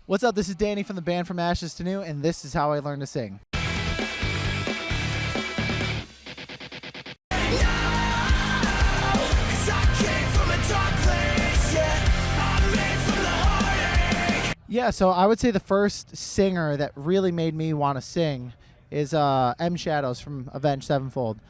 What's up? This is Danny from the band From Ashes to New, and this is how I learned to sing. Yeah, so I would say the first singer that really made me want to sing is M Shadows from Avenged Sevenfold.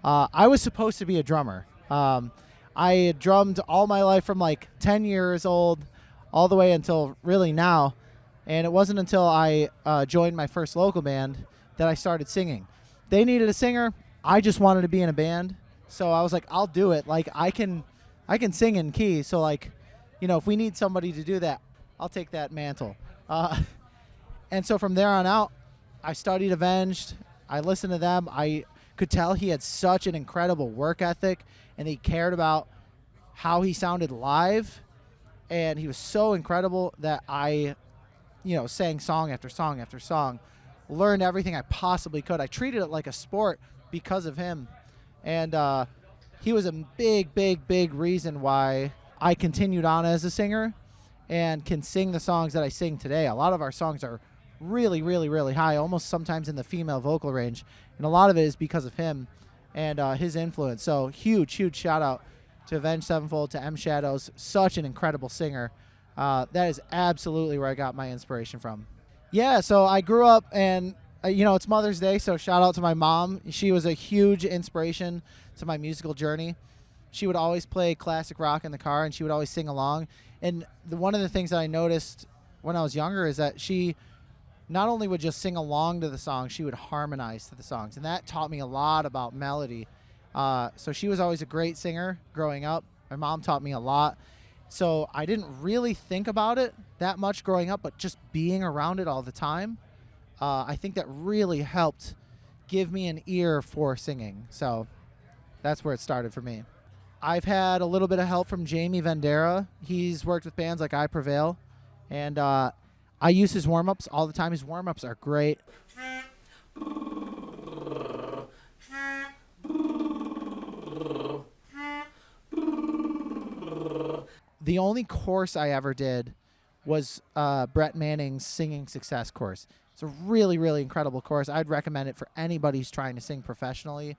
I was supposed to be a drummer. I had drummed all my life from like 10 years old all the way until really now. And it wasn't until I joined my first local band that I started singing. They needed a singer. I just wanted to be in a band. So I was like, I'll do it. Like I can sing in key. So like, you know, if we need somebody to do that, I'll take that mantle. And so from there on out, I studied Avenged. I listened to them. I could tell he had such an incredible work ethic, and he cared about how he sounded live. And he was so incredible that I, sang song after song after song, learned everything I possibly could. I treated it like a sport because of him. And he was a big, big, big reason why I continued on as a singer and can sing the songs that I sing today. A lot of our songs are really, really, really high, almost sometimes in the female vocal range. And a lot of it is because of him and his influence. So huge, huge shout out to Avenged Sevenfold, to M Shadows. Such an incredible singer. That is absolutely where I got my inspiration from. Yeah, so I grew up and it's Mother's Day, so shout out to my mom. She was a huge inspiration to my musical journey. She would always play classic rock in the car, and she would always sing along. And one of the things that I noticed when I was younger is that she not only would just sing along to the song, she would harmonize to the songs. And that taught me a lot about melody. So she was always a great singer growing up. My mom taught me a lot. So I didn't really think about it that much growing up, but just being around it all the time, I think that really helped give me an ear for singing. So that's where it started for me. I've had a little bit of help from Jamie Vendera. He's worked with bands like I Prevail. And I use his warm-ups all the time. His warm-ups are great. The only course I ever did was Brett Manning's Singing Success course. It's a really, really incredible course. I'd recommend it for anybody who's trying to sing professionally.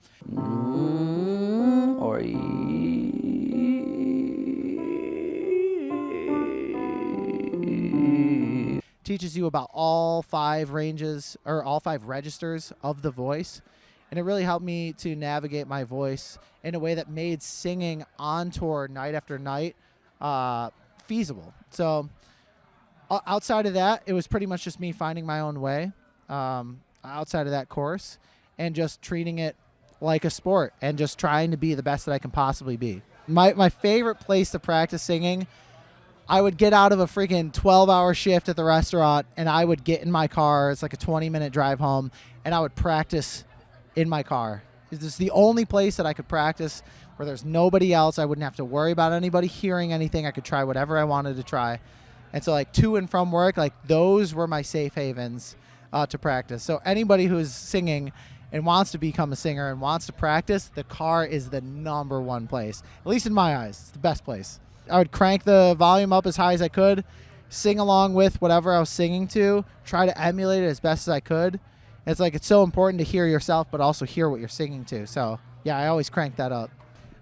Teaches you about all five ranges or all five registers of the voice. And it really helped me to navigate my voice in a way that made singing on tour night after night feasible. So outside of that, it was pretty much just me finding my own way outside of that course and just treating it like a sport and just trying to be the best that I can possibly be. My favorite place to practice singing, I would get out of a freaking 12-hour shift at the restaurant, and I would get in my car. It's like a 20-minute drive home, and I would practice in my car. It's the only place that I could practice where there's nobody else. I wouldn't have to worry about anybody hearing anything. I could try whatever I wanted to try. And so, like, to and from work, like, those were my safe havens to practice. So anybody who's singing and wants to become a singer and wants to practice, the car is the number one place. At least in my eyes, it's the best place. I would crank the volume up as high as I could, sing along with whatever I was singing to, try to emulate it as best as I could. It's like it's so important to hear yourself, but also hear what you're singing to. So, yeah, I always crank that up.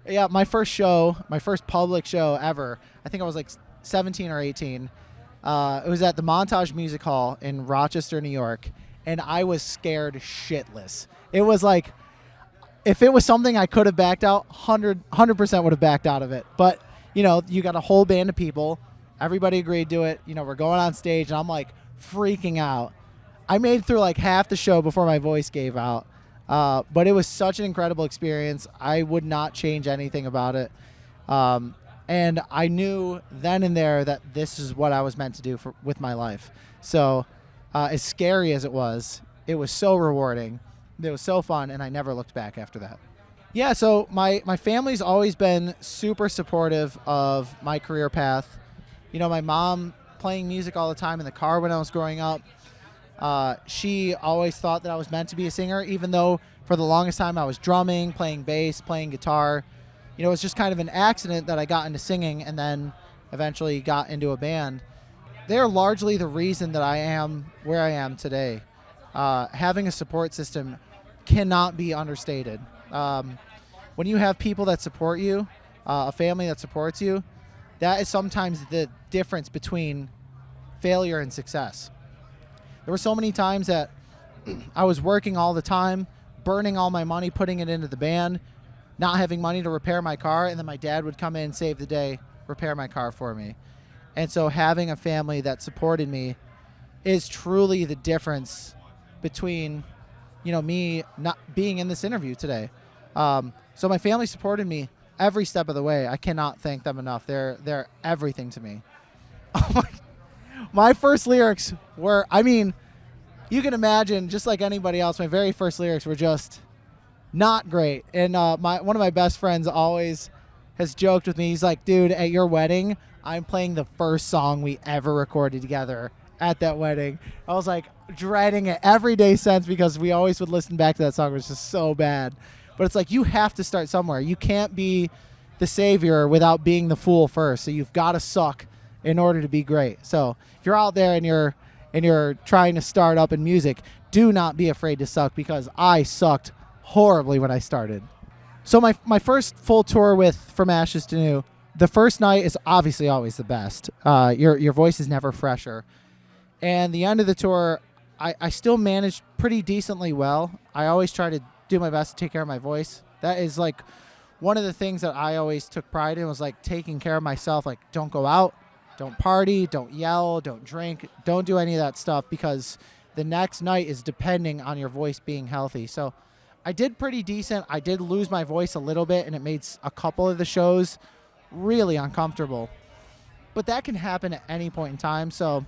Yeah, my first public show ever, I think I was like 17 or 18. It was at the Montage Music Hall in Rochester, New York, and I was scared shitless. It was like, if it was something I could have backed out, 100% would have backed out of it. But you got a whole band of people. Everybody agreed to it. We're going on stage, and I'm like freaking out. I made it through like half the show before my voice gave out. But it was such an incredible experience. I would not change anything about it. And I knew then and there that this is what I was meant to do with my life. So as scary as it was so rewarding. It was so fun, and I never looked back after that. Yeah, so my family's always been super supportive of my career path. My mom playing music all the time in the car when I was growing up. She always thought that I was meant to be a singer, even though for the longest time I was drumming, playing bass, playing guitar. it was just kind of an accident that I got into singing and then eventually got into a band. They're largely the reason that I am where I am today. Having a support system cannot be understated. When you have people that support you, a family that supports you, that is sometimes the difference between failure and success. There were so many times that I was working all the time, burning all my money, putting it into the band, not having money to repair my car, and then my dad would come in, save the day, repair my car for me. And so having a family that supported me is truly the difference between, me not being in this interview today. So my family supported me every step of the way. I cannot thank them enough. They're everything to me. My first lyrics were, you can imagine, just like anybody else, my very first lyrics were just not great. And one of my best friends always has joked with me. He's like, dude, at your wedding, I'm playing the first song we ever recorded together at that wedding. I was like dreading it every day since, because we always would listen back to that song. It was just so bad. But it's like, you have to start somewhere. You can't be the savior without being the fool first. So you've got to suck in order to be great. So if you're out there and you're trying to start up in music, do not be afraid to suck, because I sucked horribly when I started. So my first full tour with From Ashes to New, the first night is obviously always the best. Your voice is never fresher. And the end of the tour, I still managed pretty decently well. I always try to do my best to take care of my voice. That is like one of the things that I always took pride in, was like taking care of myself. Like, don't go out, don't party, don't yell, don't drink, don't do any of that stuff, because the next night is depending on your voice being healthy. So I did pretty decent. I did lose my voice a little bit, and it made a couple of the shows really uncomfortable. But that can happen at any point in time. So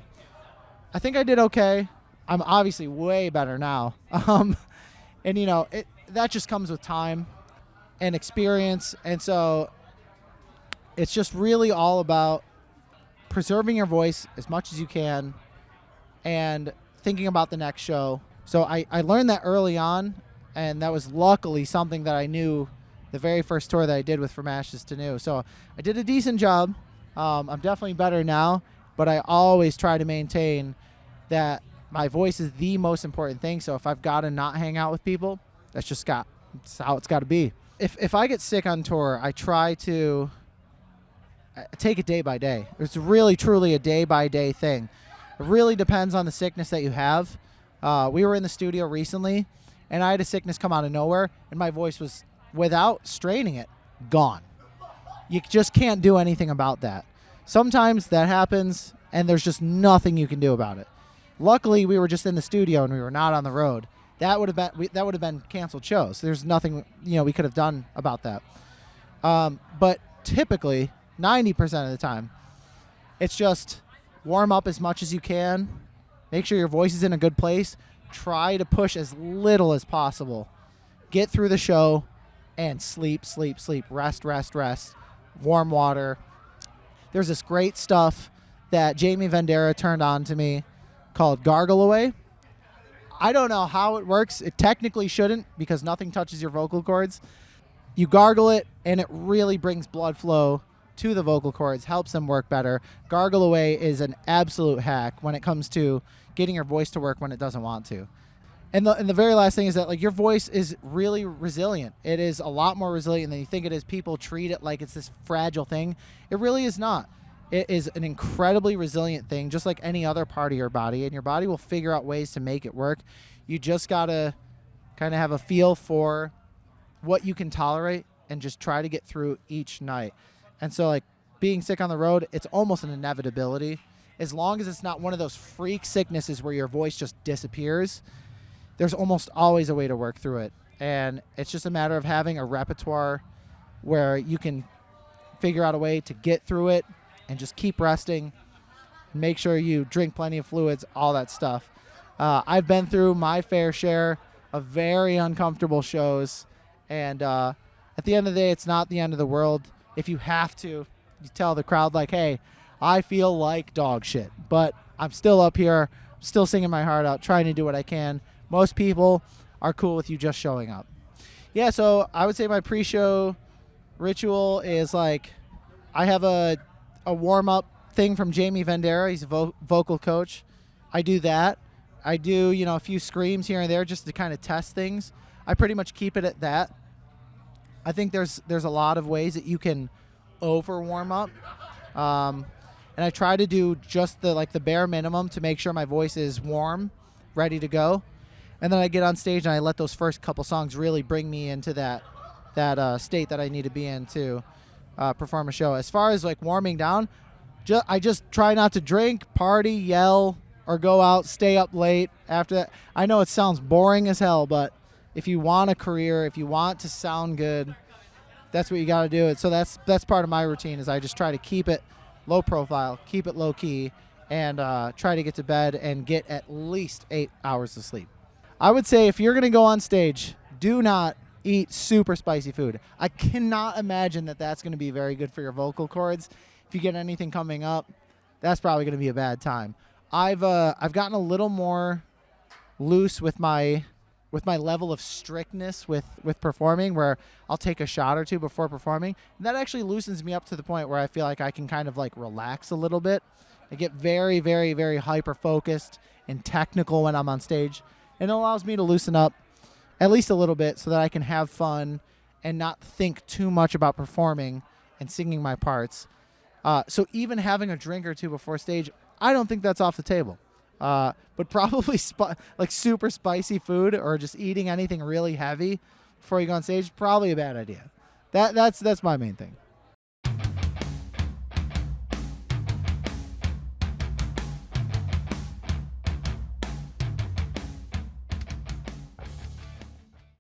I think I did okay. I'm obviously way better now. And, that just comes with time and experience. And so it's just really all about preserving your voice as much as you can and thinking about the next show. So I learned that early on, and that was luckily something that I knew the very first tour that I did with From Ashes to New. So I did a decent job. I'm definitely better now, but I always try to maintain that my voice is the most important thing. So if I've got to not hang out with people, that's how it's got to be. If I get sick on tour, I try to take it day by day. It's really, truly a day by day thing. It really depends on the sickness that you have. We were in the studio recently, and I had a sickness come out of nowhere, and my voice was, without straining it, gone. You just can't do anything about that. Sometimes that happens, and there's just nothing you can do about it. Luckily, we were just in the studio and we were not on the road. That would have been canceled shows. There's nothing we could have done about that. But typically, 90% of the time, it's just warm up as much as you can. Make sure your voice is in a good place. Try to push as little as possible. Get through the show and sleep, sleep, sleep. Rest, rest, rest. Warm water. There's this great stuff that Jamie Vendera turned on to me called Gargle Away. I don't know how it works. It technically shouldn't, because nothing touches your vocal cords. You gargle it, and it really brings blood flow to the vocal cords, helps them work better. Gargle Away is an absolute hack when it comes to getting your voice to work when it doesn't want to. And the very last thing is that, like, your voice is really resilient. It is a lot more resilient than you think it is. People treat it like it's this fragile thing. It really is not. It is an incredibly resilient thing, just like any other part of your body, and your body will figure out ways to make it work. You just got to kind of have a feel for what you can tolerate and just try to get through each night. And so, like, being sick on the road, it's almost an inevitability. As long as it's not one of those freak sicknesses where your voice just disappears, there's almost always a way to work through it. And it's just a matter of having a repertoire where you can figure out a way to get through it and just keep resting. Make sure you drink plenty of fluids, all that stuff. I've been through my fair share of very uncomfortable shows, and at the end of the day, it's not the end of the world. If you have to, you tell the crowd, like, hey, I feel like dog shit, but I'm still up here, still singing my heart out, trying to do what I can. Most people are cool with you just showing up. Yeah, so I would say my pre-show Ritual is like I have a warm up thing from Jamie Vendera. He's a vocal coach. I do that. I do, a few screams here and there just to kind of test things. I pretty much keep it at that. I think there's a lot of ways that you can over warm up. And I try to do just the bare minimum to make sure my voice is warm, ready to go. And then I get on stage and I let those first couple songs really bring me into that state that I need to be in to perform a show. As far as like warming down, I just try not to drink, party, yell, or go out, stay up late after that. I know it sounds boring as hell, but if you want a career, if you want to sound good, that's what you got to do. So that's part of my routine is I just try to keep it low profile, keep it low key, and try to get to bed and get at least 8 hours of sleep. I would say if you're going to go on stage, do not eat super spicy food. I cannot imagine that that's going to be very good for your vocal cords. If you get anything coming up, that's probably going to be a bad time. I've gotten a little more loose with my level of strictness with performing, where I'll take a shot or two before performing. And that actually loosens me up to the point where I feel like I can kind of like relax a little bit. I get very, very, very hyper focused and technical when I'm on stage, and it allows me to loosen up at least a little bit so that I can have fun and not think too much about performing and singing my parts. So even having a drink or two before stage, I don't think that's off the table. But probably like super spicy food or just eating anything really heavy before you go on stage, probably a bad idea. That's my main thing.